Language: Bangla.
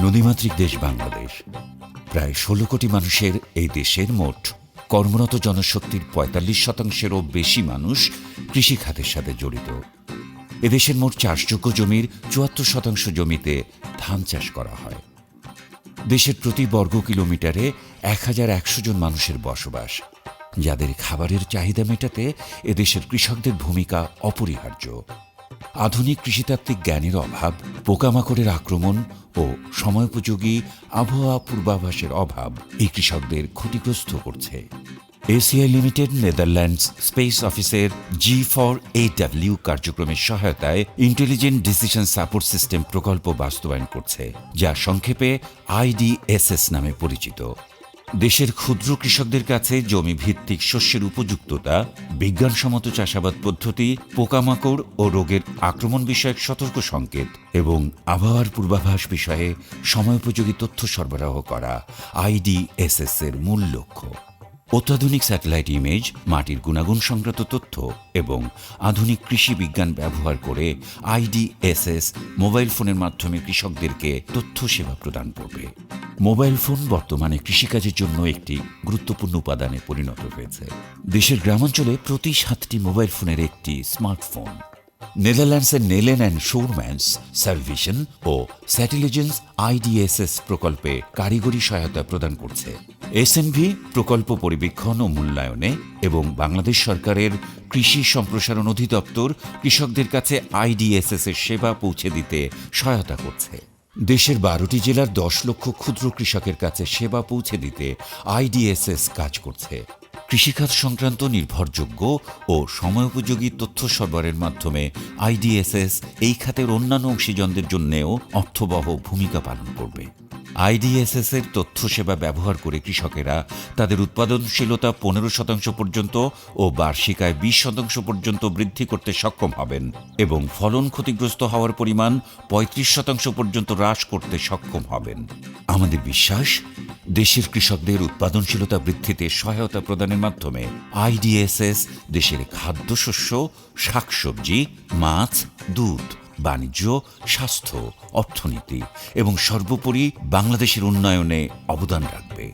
নদীমাতৃক দেশ বাংলাদেশ। প্রায় ১৬ কোটি মানুষের এই দেশের মোট কর্মরত জনশক্তির ৪৫%-এরও বেশি মানুষ কৃষিখাতের সাথে জড়িত। এদেশের মোট চাষযোগ্য জমির ৭৪% জমিতে ধান চাষ করা হয়। দেশের প্রতি বর্গ কিলোমিটারে ১,১০০ জন মানুষের বসবাস, যাদের খাবারের চাহিদা মেটাতে এদেশের কৃষকদের ভূমিকা অপরিহার্য। আধুনিক কৃষিতাত্ত্বিক জ্ঞানের অভাব, পোকামাকড়ের আক্রমণ ও সময়োপযোগী আবহাওয়া পূর্বাভাসের অভাব এই কৃষকদের ক্ষতিগ্রস্ত করছে। এসিআই লিমিটেড নেদারল্যান্ডস স্পেস অফিসের G4AW কার্যক্রমের সহায়তায় ইন্টেলিজেন্ট ডিসিশন সাপোর্ট সিস্টেম প্রকল্প বাস্তবায়ন করছে, যা সংক্ষেপে IDSS নামে পরিচিত। দেশের ক্ষুদ্র কৃষকদের কাছে জমি ভিত্তিক শস্যের উপযুক্ততা, বিজ্ঞানসম্মত চাষাবাদ পদ্ধতি, পোকামাকড় ও রোগের আক্রমণ বিষয়ক সতর্ক সংকেত এবং আবহাওয়ার পূর্বাভাস বিষয়ে সময়োপযোগী তথ্য সরবরাহ করা IDSS এর মূল লক্ষ্য। অত্যাধুনিক স্যাটেলাইট ইমেজ, মাটির গুণাগুণ সংক্রান্ত তথ্য এবং আধুনিক কৃষি বিজ্ঞান ব্যবহার করে IDSS মোবাইল ফোনের মাধ্যমে কৃষকদেরকে তথ্য সেবা প্রদান করবে। মোবাইল ফোন বর্তমানে কৃষিকাজের জন্য একটি গুরুত্বপূর্ণ উপাদানে পরিণত হয়েছে। দেশের গ্রামাঞ্চলে প্রতি 7টি মোবাইল ফোনের একটি স্মার্টফোন। নেদারল্যান্ডসের নেলেন অ্যান্ড শোরম্যান্স সার্ভিশন ও স্যাটেলিজেন্স IDSS প্রকল্পে কারিগরি সহায়তা প্রদান করছে। SNV প্রকল্প পরিবীক্ষণ ও মূল্যায়নে এবং বাংলাদেশ সরকারের কৃষি সম্প্রসারণ অধিদপ্তর কৃষকদের কাছে IDSS এর সেবা পৌঁছে দিতে সহায়তা করছে। দেশের 12টি জেলার 10 লক্ষ ক্ষুদ্র কৃষকের কাছে সেবা পৌঁছে দিতে IDSS কাজ করছে। কৃষিখাত সংক্রান্ত নির্ভরযোগ্য ও সময়োপযোগী তথ্য সরবরাহের মাধ্যমে IDSS এই খাতের অন্যান্য অংশীজনদের জন্যেও অর্থবহ ভূমিকা পালন করবে। IDSS এর তথ্য সেবা ব্যবহার করে কৃষকেরা তাদের উৎপাদনশীলতা 15% পর্যন্ত ও বার্ষিক আয় 20% পর্যন্ত বৃদ্ধি করতে সক্ষম হবেন এবং ফলন ক্ষতিগ্রস্ত হওয়ার পরিমাণ 35% পর্যন্ত হ্রাস করতে সক্ষম হবেন। আমাদের বিশ্বাস, দেশের কৃষকদের উৎপাদনশীলতা বৃদ্ধিতে সহায়তা প্রদানের মাধ্যমে IDSS দেশের খাদ্যশস্য, শাকসবজি, মাছ, দুধ, বাণিজ্য, স্বাস্থ্য, অর্থনীতি এবং সর্বোপরি বাংলাদেশের উন্নয়নে অবদান রাখবে।